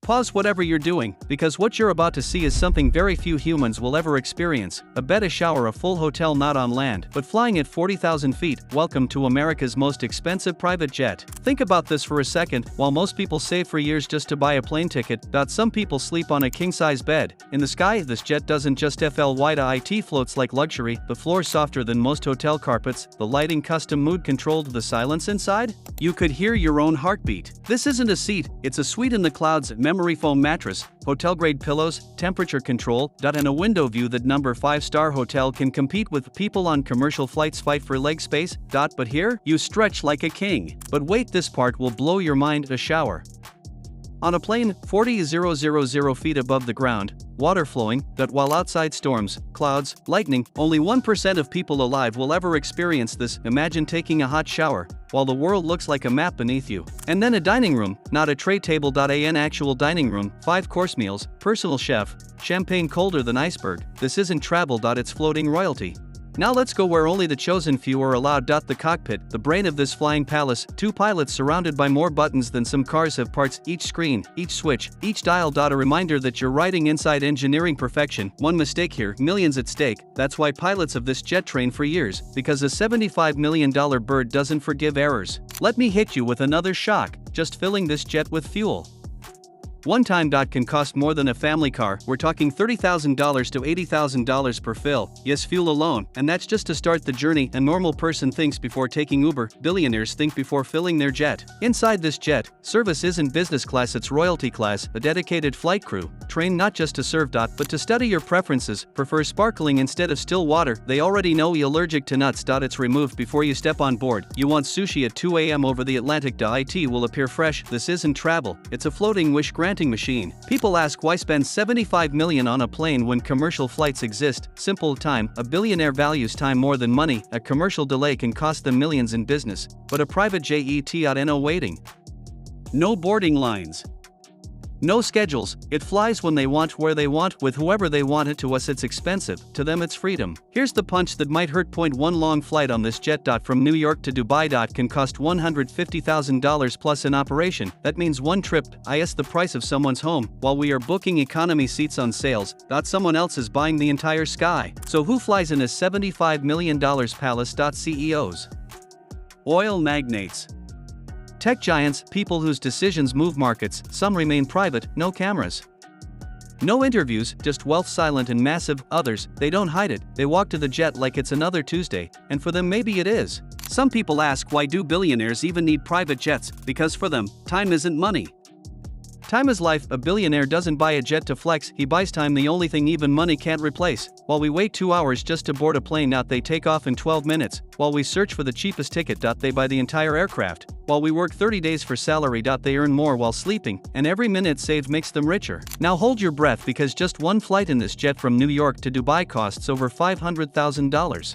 Pause whatever you're doing, because what you're about to see is something very few humans will ever experience: a bed, a shower, a full hotel, not on land, but flying at 40,000 feet. Welcome to America's most expensive private jet. Think about this for a second. While most people save for years just to buy a plane ticket, some people sleep on a king-size bed. In the sky, this jet doesn't just fly to it floats like luxury. The floor's softer than most hotel carpets, the lighting custom mood-controlled, the silence inside? You could hear your own heartbeat. This isn't a seat, it's a suite in the clouds. Memory foam mattress, hotel-grade pillows, temperature control, and a window view that number 5-star hotel can compete with. People on commercial flights fight for leg space, but here, you stretch like a king. But wait, this part will blow your mind: a shower. On a plane, 40,000 feet above the ground, water flowing, while outside storms, clouds, lightning, only 1% of people alive will ever experience this. Imagine taking a hot shower, while the world looks like a map beneath you. And then a dining room, not a tray table, an actual dining room, 5-course meals, personal chef, champagne colder than iceberg. This isn't travel, it's floating royalty. Now let's go where only the chosen few are allowed. The cockpit, the brain of this flying palace, 2 pilots surrounded by more buttons than some cars have parts, each screen, each switch, each dial. A reminder that you're riding inside engineering perfection. One mistake here, millions at stake. That's why pilots of this jet train for years, because a $75 million bird doesn't forgive errors. Let me hit you with another shock: just filling this jet with fuel. One time can cost more than a family car. We're talking $30,000 to $80,000 per fill. Yes, fuel alone, and that's just to start the journey. A normal person thinks before taking Uber. Billionaires think before filling their jet. Inside this jet, service isn't business class, it's royalty class. A dedicated flight crew, trained not just to serve, but to study your preferences. Prefer sparkling instead of still water. They already know you're allergic to nuts. It's removed before you step on board. You want sushi at 2 a.m. over the Atlantic. It will appear fresh. This isn't travel, it's a floating wish granting machine. People ask, why spend $75 million on a plane when commercial flights exist? Simple: time. A billionaire values time more than money. A commercial delay can cost them millions in business, but a private jet, no waiting, no boarding lines, no schedules. It flies when they want, where they want, with whoever they want. It to us it's expensive, to them it's freedom. Here's the punch that might hurt. One long flight on this jet from New York to Dubai can cost $150,000 plus in operation. That means one trip is the price of someone's home. While we are booking economy seats on sales, someone else is buying the entire sky. So who flies in a $75 million palace? CEOs, oil magnates, tech giants, people whose decisions move markets. Some remain private, no cameras, no interviews, just wealth silent and massive. Others, they don't hide it, they walk to the jet like it's another Tuesday, and for them maybe it is. Some people ask, why do billionaires even need private jets? Because for them, time isn't money. Time is life. A billionaire doesn't buy a jet to flex, he buys time, the only thing even money can't replace. While we wait 2 hours just to board a plane, they take off in 12 minutes. While we search for the cheapest ticket, they buy the entire aircraft. While we work 30 days for salary, they earn more while sleeping, and every minute saved makes them richer. Now hold your breath, because just one flight in this jet from New York to Dubai costs over $500,000.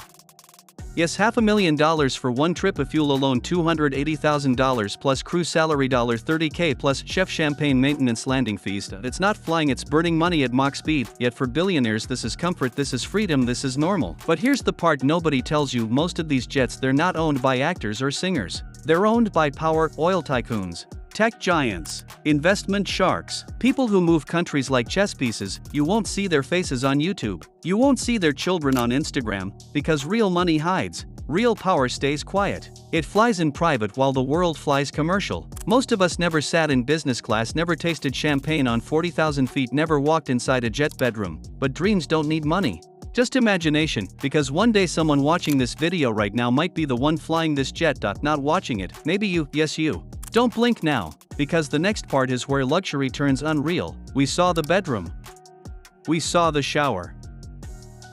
Yes, $500,000 for one trip. A fuel alone $280,000 plus crew salary $30K plus chef, champagne, maintenance, landing fees. It's not flying, it's burning money at Mach speed. Yet for billionaires this is comfort, this is freedom, this is normal. But here's the part nobody tells you: most of these jets, they're not owned by actors or singers. They're owned by power, oil tycoons, tech giants, investment sharks, people who move countries like chess pieces. You won't see their faces on YouTube. You won't see their children on Instagram, because real money hides. Real power stays quiet. It flies in private while the world flies commercial. Most of us never sat in business class, never tasted champagne on 40,000 feet, never walked inside a jet bedroom. But dreams don't need money, just imagination, because one day someone watching this video right now might be the one flying this jet. Not watching it, maybe you, yes you. Don't blink now, because the next part is where luxury turns unreal. We saw the bedroom, we saw the shower,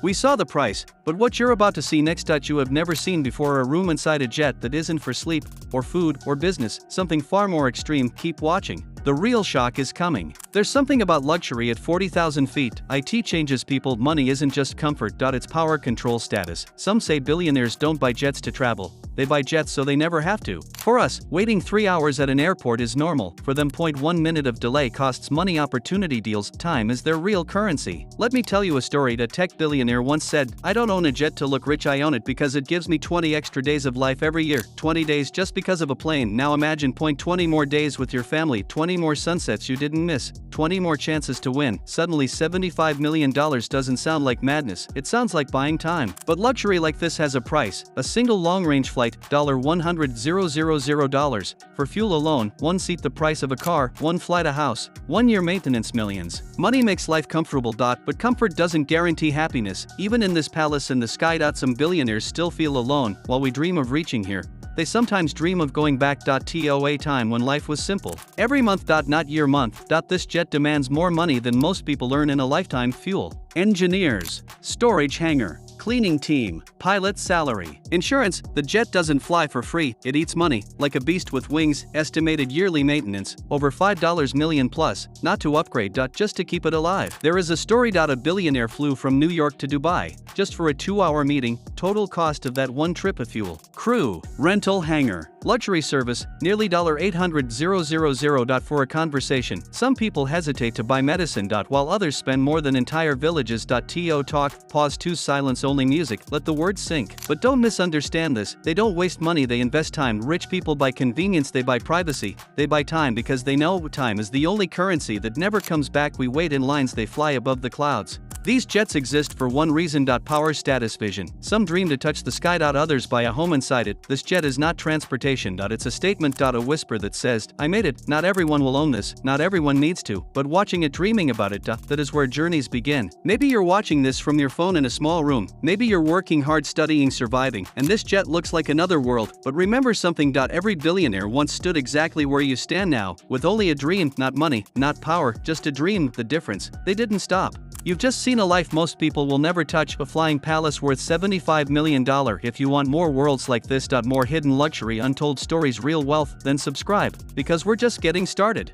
we saw the price, but what you're about to see next, you have never seen before: a room inside a jet that isn't for sleep, or food, or business, something far more extreme. Keep watching. The real shock is coming. There's something about luxury at 40,000 feet. IT changes people. Money isn't just comfort, it's power, control, status. Some say billionaires don't buy jets to travel, they buy jets so they never have to. For us, waiting 3 hours at an airport is normal. For them, 0.1 minute of delay costs money. Opportunity deals, time is their real currency. Let me tell you a story. A tech billionaire once said, I don't own a jet to look rich, I own it because it gives me 20 extra days of life every year. 20 days just because of a plane. Now imagine 20 more days with your family, 20 more sunsets you didn't miss, 20 more chances to win. Suddenly $75 million doesn't sound like madness, it sounds like buying time. But luxury like this has a price. A single long-range flight, $100,000. For fuel alone, one seat the price of a car, one flight a house, 1 year maintenance millions. Money makes life comfortable. But comfort doesn't guarantee happiness. Even in this palace in the sky. Some billionaires still feel alone. While we dream of reaching here, they sometimes dream of going back. To a time when life was simple. Every month. Not year month. This jet demands more money than most people earn in a lifetime. Fuel, engineers, storage hangar, cleaning team, pilot salary, insurance. The jet doesn't fly for free, it eats money, like a beast with wings. Estimated yearly maintenance, over $5 million plus, not to upgrade. Just to keep it alive. There is a story. A billionaire flew from New York to Dubai, just for a 2-hour meeting. Total cost of that one trip of fuel, crew, rental hangar, luxury service, nearly $800,000 for a conversation. Some people hesitate to buy medicine. While others spend more than entire villages. To talk, pause to silence only music, let the words sink. But don't misunderstand this, they don't waste money, they invest time. Rich people buy convenience, they buy privacy, they buy time because they know time is the only currency that never comes back. We wait in lines, they fly above the clouds. These jets exist for one reason. Power, status, vision. Some dream to touch the sky. Others buy a home inside it. This jet is not transportation. It's a statement. A whisper that says, I made it. Not everyone will own this, not everyone needs to, but watching it, dreaming about it, that is where journeys begin. Maybe you're watching this from your phone in a small room. Maybe you're working hard, studying, surviving, and this jet looks like another world. But remember something. Every billionaire once stood exactly where you stand now, with only a dream, not money, not power, just a dream. The difference, they didn't stop. You've just seen a life most people will never touch, a flying palace worth $75 million. If you want more worlds like this. More hidden luxury, untold stories, real wealth, then subscribe, because we're just getting started.